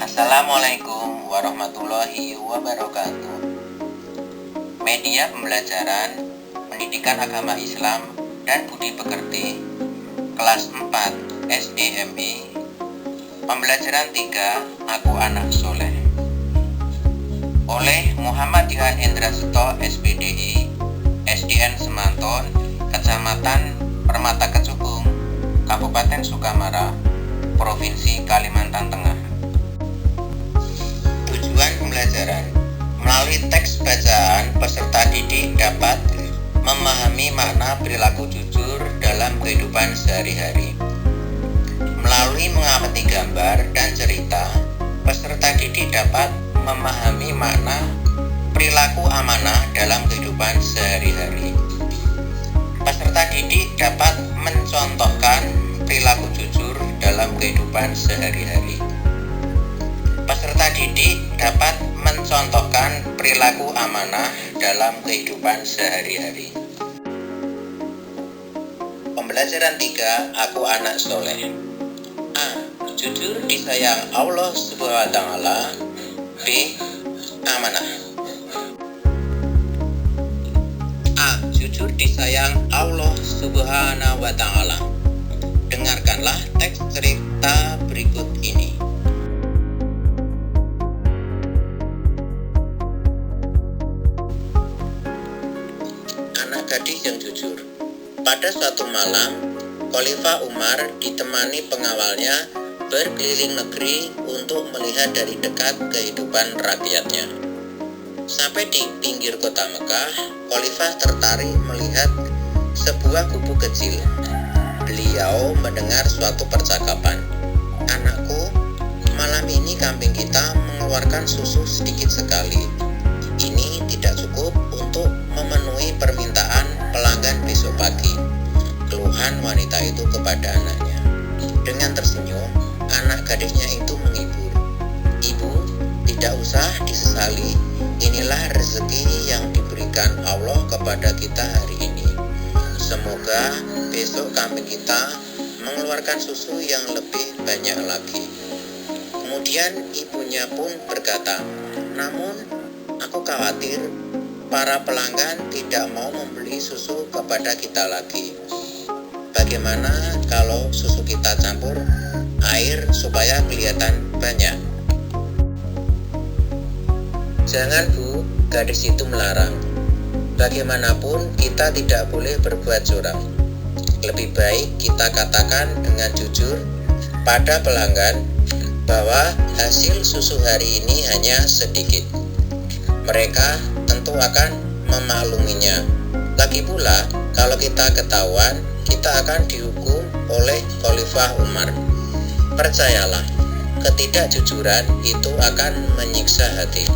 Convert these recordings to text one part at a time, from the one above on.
Assalamualaikum warahmatullahi wabarakatuh. Media pembelajaran pendidikan agama Islam dan budi pekerti kelas 4 SDMI pembelajaran 3 Aku Anak Soleh oleh Muhammad Ihan Endra Seto SPDI SDN Semanton Kecamatan Permata Kecubung Kabupaten Sukamara Provinsi Kalimantan Tengah. Tujuan pembelajaran melalui teks bacaan peserta didik dapat memahami makna perilaku jujur dalam kehidupan sehari-hari. Melalui mengamati gambar dan cerita, peserta didik dapat memahami makna perilaku amanah dalam kehidupan sehari-hari. Peserta didik dapat mencontohkan perilaku jujur dalam kehidupan sehari-hari. Peserta didik dapat mencontohkan perilaku amanah dalam kehidupan sehari-hari. Pembelajaran 3 Aku Anak Soleh. A. Jujur disayang Allah Subhanahu wa taala. B. Amanah. A. Jujur disayang Allah Subhanahu wa taala. Dengarkanlah teks cerita berikut ini. Anak gadis yang jujur. Pada suatu malam, Khalifah Umar ditemani pengawalnya berkeliling negeri untuk melihat dari dekat kehidupan rakyatnya. Sampai di pinggir kota Mekah, Khalifah tertarik melihat sebuah gubuk kecil. Beliau mendengar suatu percakapan. "Anakku, malam ini kambing kita mengeluarkan susu sedikit sekali. Ini tidak cukup untuk memenuhi permintaan pelanggan besok pagi," keluhan wanita itu kepada anaknya. Dengan tersenyum, anak gadisnya itu menghibur. "Ibu, tidak usah disesali. Inilah rezeki yang diberikan Allah kepada kita hari ini. Semoga besok kambing kita mengeluarkan susu yang lebih banyak lagi." Kemudian ibunya pun berkata, "Namun aku khawatir para pelanggan tidak mau membeli susu kepada kita lagi. Bagaimana kalau susu kita campur air supaya kelihatan banyak?" "Jangan Bu," gadis itu melarang. "Bagaimanapun kita tidak boleh berbuat curang. Lebih baik kita katakan dengan jujur pada pelanggan bahwa hasil susu hari ini hanya sedikit. Mereka tentu akan memakluminya. Lagi pula, kalau kita ketahuan, kita akan dihukum oleh Khalifah Umar. Percayalah, ketidakjujuran itu akan menyiksa hati."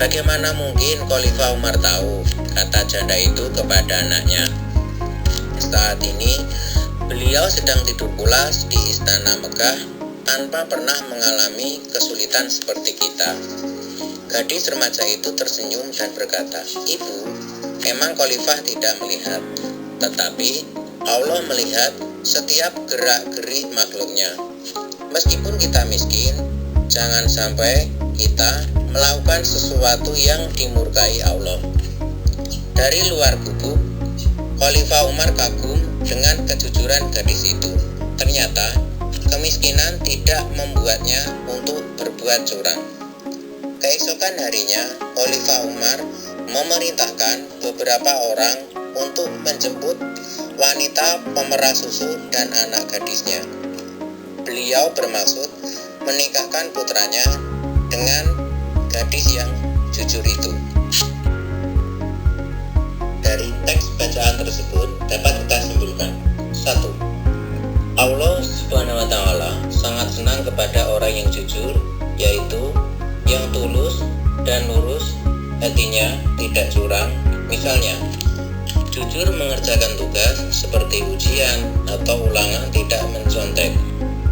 "Bagaimana mungkin Khalifah Umar tahu?" kata janda itu kepada anaknya. "Saat ini, beliau sedang tidur pulas di istana Mekah tanpa pernah mengalami kesulitan seperti kita." Gadis remaja itu tersenyum dan berkata, "Ibu, memang Khalifah tidak melihat, tetapi Allah melihat setiap gerak-gerik makhluknya. Meskipun kita miskin, jangan sampai kita melakukan sesuatu yang dimurkai Allah." Dari luar gubuk, Khalifah Umar kagum dengan kejujuran gadis itu. Ternyata kemiskinan tidak membuatnya untuk berbuat curang. Keesokan harinya, Khalifah Umar memerintahkan beberapa orang untuk menjemput wanita pemerah susu dan anak gadisnya. Beliau bermaksud menikahkan putranya dengan gadis yang jujur itu. Dari teks bacaan tersebut dapat kita simpulkan: 1. Allah Subhanahu wa taala sangat senang kepada orang yang jujur, yaitu yang tulus dan lurus hatinya, tidak curang. Misalnya, jujur mengerjakan tugas seperti ujian atau ulangan, tidak mencontek,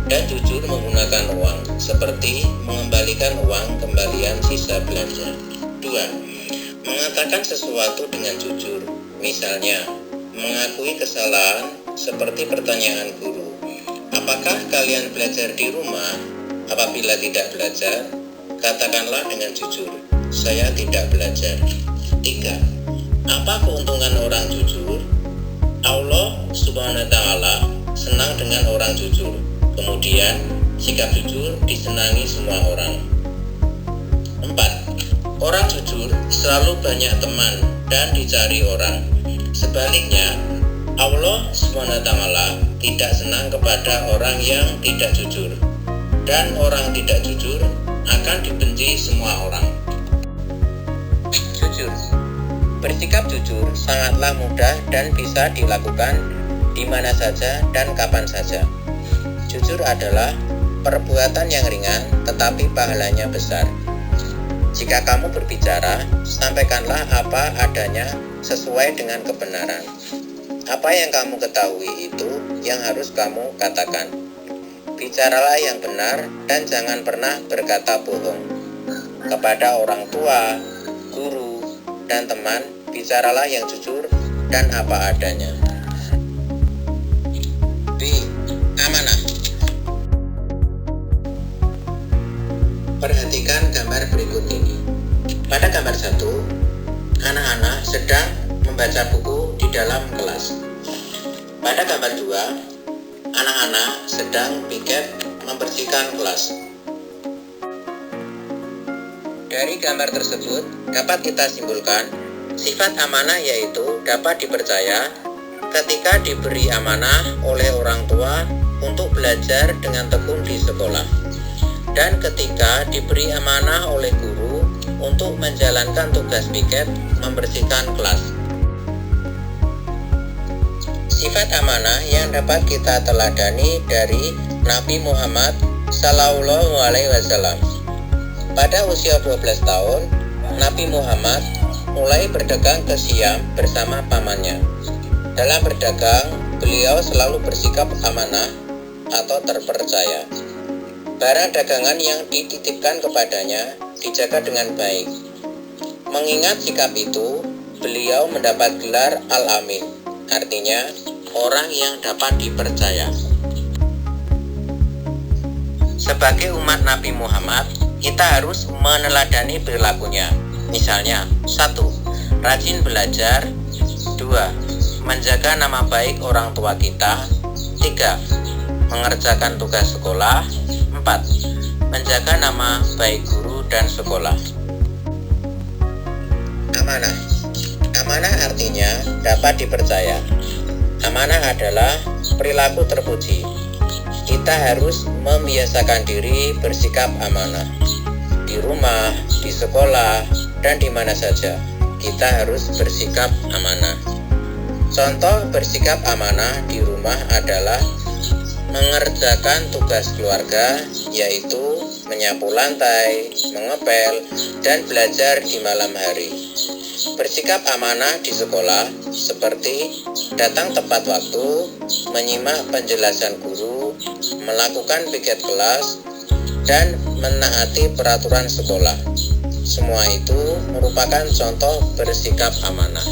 dan jujur menggunakan uang seperti mengembalikan uang kembalian sisa belanja. 2. Mengatakan sesuatu dengan jujur, misalnya mengakui kesalahan seperti pertanyaan guru, "Apakah kalian belajar di rumah Apabila tidak belajar, katakanlah dengan jujur, saya tidak belajar. 3. Apa keuntungan orang jujur? Allah Subhanahu wa Ta'ala senang dengan orang jujur. Kemudian, sikap jujur disenangi semua orang. 4. Orang jujur selalu banyak teman dan dicari orang. Sebaliknya, Allah Subhanahu wa Ta'ala tidak senang kepada orang yang tidak jujur, dan orang tidak jujur akan dibenci semua orang. Jujur. Bersikap jujur sangatlah mudah dan bisa dilakukan di mana saja dan kapan saja. Jujur adalah perbuatan yang ringan tetapi pahalanya besar. Jika kamu berbicara, sampaikanlah apa adanya sesuai dengan kebenaran. Apa yang kamu ketahui itu yang harus kamu katakan. Bicaralah yang benar dan jangan pernah berkata bohong. Kepada orang tua, guru, dan teman, bicaralah yang jujur dan apa adanya. B. Amanah. Perhatikan gambar berikut ini. Pada gambar 1, anak-anak sedang membaca buku di dalam kelas. Pada gambar 2, anak-anak sedang piket membersihkan kelas. Dari gambar tersebut dapat kita simpulkan sifat amanah yaitu dapat dipercaya ketika diberi amanah oleh orang tua untuk belajar dengan tekun di sekolah, dan ketika diberi amanah oleh guru untuk menjalankan tugas piket membersihkan kelas. Sifat amanah yang dapat kita teladani dari Nabi Muhammad SAW. Pada usia 12 tahun, Nabi Muhammad mulai berdagang ke Syam bersama pamannya. Dalam berdagang, beliau selalu bersikap amanah atau terpercaya. Barang dagangan yang dititipkan kepadanya dijaga dengan baik. Mengingat sikap itu, beliau mendapat gelar Al-Amin, artinya orang yang dapat dipercaya. Sebagai umat Nabi Muhammad, kita harus meneladani perilakunya. Misalnya, 1. Rajin belajar. 2. Menjaga nama baik orang tua kita. 3. Mengerjakan tugas sekolah. 4. Menjaga nama baik guru dan sekolah. Amanah. Amanah artinya dapat dipercaya. Amanah adalah perilaku terpuji. Kita harus membiasakan diri bersikap amanah. Di rumah, di sekolah, dan di mana saja, kita harus bersikap amanah. Contoh bersikap amanah di rumah adalah mengerjakan tugas keluarga, yaitu menyapu lantai, mengepel, dan belajar di malam hari. Bersikap amanah di sekolah seperti datang tepat waktu, menyimak penjelasan guru, melakukan piket kelas, dan menaati peraturan sekolah. Semua itu merupakan contoh bersikap amanah.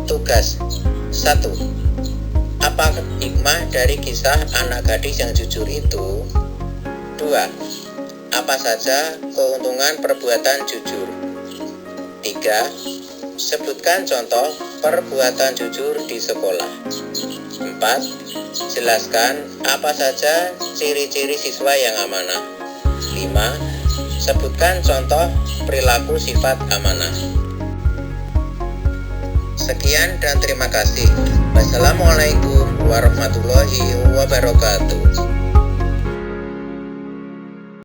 Tugas 1. Apa hikmah dari kisah anak gadis yang jujur itu? 2. Apa saja keuntungan perbuatan jujur? 3. Sebutkan contoh perbuatan jujur di sekolah. 4. Jelaskan apa saja ciri-ciri siswa yang amanah. 5. Sebutkan contoh perilaku sifat amanah. Sekian dan terima kasih. Wassalamualaikum warahmatullahi wabarakatuh.